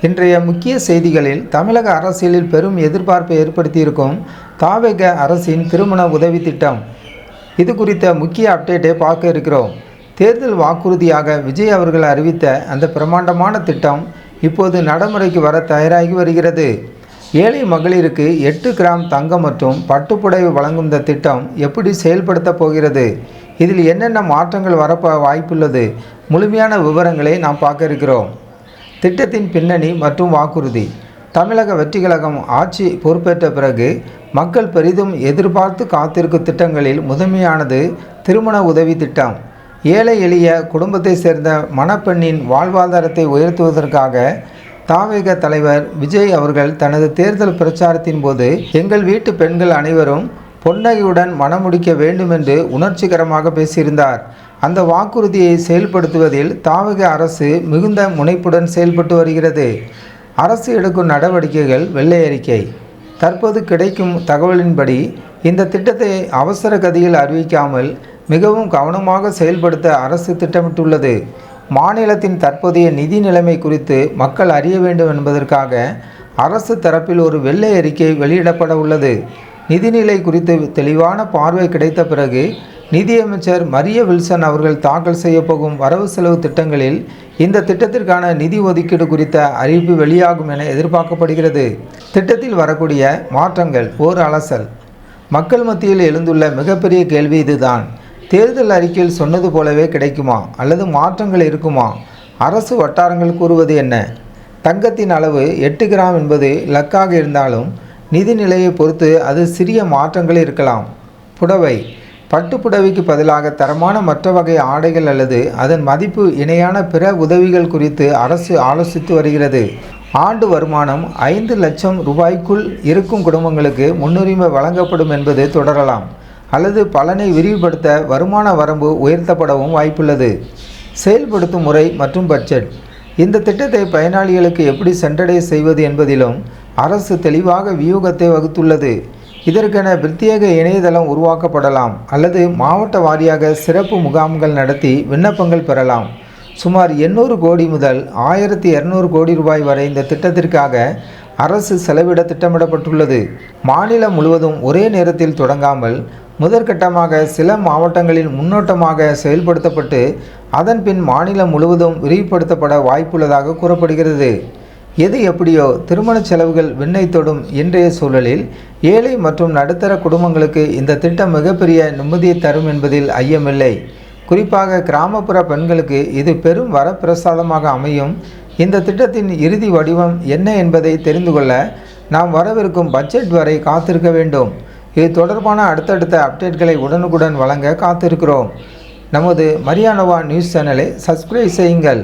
இன்றைய முக்கிய செய்திகளில் தமிழக அரசியலில் பெரும் எதிர்பார்ப்பை ஏற்படுத்தியிருக்கும் தாவேக அரசின் திருமண உதவி திட்டம், இது குறித்த முக்கிய அப்டேட்டை பார்க்க இருக்கிறோம். தேர்தல் வாக்குறுதியாக விஜய் அவர்கள் அறிவித்த அந்த பிரமாண்டமான திட்டம் இப்போது நடைமுறைக்கு வர தயாராகி வருகிறது. ஏழை மகளிருக்கு 8 கிராம் தங்கம் மற்றும் பட்டுப்புடவை வழங்கும் இந்த திட்டம் எப்படி செயல்படுத்த போகிறது, இதில் என்னென்ன மாற்றங்கள் வர வாய்ப்புள்ளது, முழுமையான விவரங்களை நாம் பார்க்க இருக்கிறோம். திட்டத்தின் பின்னணி மற்றும் வாக்குறுதி. தமிழக வெற்றி கழகம் ஆட்சி பொறுப்பேற்ற பிறகு மக்கள் பெரிதும் எதிர்பார்த்து காத்திருக்கும் திட்டங்களில் முதன்மையானது திருமண உதவி திட்டம். ஏழை எளிய குடும்பத்தை சேர்ந்த மணப்பெண்ணின் வாழ்வாதாரத்தை உயர்த்துவதற்காக தாவேக தலைவர் விஜய் அவர்கள் தனது தேர்தல் பிரச்சாரத்தின் போது எங்கள் வீட்டு பெண்கள் அனைவரும் பொன்னகையுடன் மணமுடிக்க வேண்டும் என்று உணர்ச்சிகரமாக பேசியிருந்தார். அந்த வாக்குறுதியை செயல்படுத்துவதில் தாவேக அரசு மிகுந்த முனைப்புடன் செயல்பட்டு வருகிறது. அரசு எடுக்கும் நடவடிக்கைகள். வெள்ளை அறிக்கை. தற்போது கிடைக்கும் தகவலின்படி இந்த திட்டத்தை அவசர கதியில் அறிவிக்காமல் மிகவும் கவனமாக செயல்படுத்த அரசு திட்டமிட்டுள்ளது. மாநிலத்தின் தற்போதைய நிதி நிலைமை குறித்து மக்கள் அறிய வேண்டும் என்பதற்காக அரசு தரப்பில் ஒரு வெள்ளை அறிக்கை வெளியிடப்பட உள்ளது. நிதிநிலை குறித்து தெளிவான பார்வை கிடைத்த பிறகு நிதியமைச்சர் மரிய வில்சன் அவர்கள் தாக்கல் செய்யப்போகும் வரவு செலவு திட்டங்களில் இந்த திட்டத்திற்கான நிதி ஒதுக்கீடு குறித்த அறிவிப்பு வெளியாகும் என எதிர்பார்க்கப்படுகிறது. திட்டத்தில் வரக்கூடிய மாற்றங்கள். ஓர் அலசல். மக்கள் மத்தியில் எழுந்துள்ள மிகப்பெரிய கேள்வி இதுதான். தேர்தல் அறிக்கையில் சொன்னது போலவே கிடைக்குமா அல்லது மாற்றங்கள் இருக்குமா? அரசு வட்டாரங்கள் கூறுவது என்ன? தங்கத்தின் அளவு 8 கிராம் என்பது இலக்காக இருந்தாலும் நிதி நிலையை பொறுத்து அது சிறிய மாற்றங்கள் இருக்கலாம். புடவை. பட்டு புடவைக்கு பதிலாக தரமான மற்ற வகை ஆடைகள் அல்லது அதன் மதிப்பு இணையான பிற உதவிகள் குறித்து அரசு ஆலோசித்து வருகிறது. ஆண்டு வருமானம் 5 லட்சம் ரூபாய்க்குள் இருக்கும் குடும்பங்களுக்கு முன்னுரிமை வழங்கப்படும் என்பது தொடரலாம் அல்லது பலனை விரிவுபடுத்த வருமான வரம்பு உயர்த்தப்படவும் வாய்ப்புள்ளது. செயல்படுத்தும் முறை மற்றும் பட்ஜெட். இந்த திட்டத்தை பயனாளிகளுக்கு எப்படி சென்றடைய செய்வது என்பதிலும் அரசு தெளிவாக வியூகத்தை வகுத்துள்ளது. இதற்கென பிரத்யேக இணையதளம் உருவாக்கப்படலாம் அல்லது மாவட்ட வாரியாக சிறப்பு முகாம்கள் நடத்தி விண்ணப்பங்கள் பெறலாம். சுமார் 800 கோடி முதல் 1200 கோடி ரூபாய் வரை இந்த திட்டத்திற்காக அரசு செலவிட திட்டமிடப்பட்டுள்ளது. மாநிலம் முழுவதும் ஒரே நேரத்தில் தொடங்காமல் முதற்கட்டமாக சில மாவட்டங்களில் முன்னோட்டமாக செயல்படுத்தப்பட்டு அதன் பின் மாநிலம் முழுவதும் விரிவுபடுத்தப்பட வாய்ப்புள்ளதாக கூறப்படுகிறது. எது எப்படியோ திருமண செலவுகள் விண்ணை தொடும் இன்றைய சூழலில் ஏழை மற்றும் நடுத்தர குடும்பங்களுக்கு இந்த திட்டம் மிகப்பெரிய நிம்மதியை தரும் என்பதில் ஐயமில்லை. குறிப்பாக கிராமப்புற பெண்களுக்கு இது பெரும் வரப்பிரசாதமாக அமையும். இந்த திட்டத்தின் இறுதி வடிவம் என்ன என்பதை தெரிந்து கொள்ள நாம் வரவிருக்கும் பட்ஜெட் வரை காத்திருக்க வேண்டும். இது தொடர்பான அடுத்தடுத்த அப்டேட்களை உடனுக்குடன் வழங்க காத்திருக்கிறோம். நமது மரியா நோவா நியூஸ் சேனலை சப்ஸ்கிரைப் செய்யுங்கள்.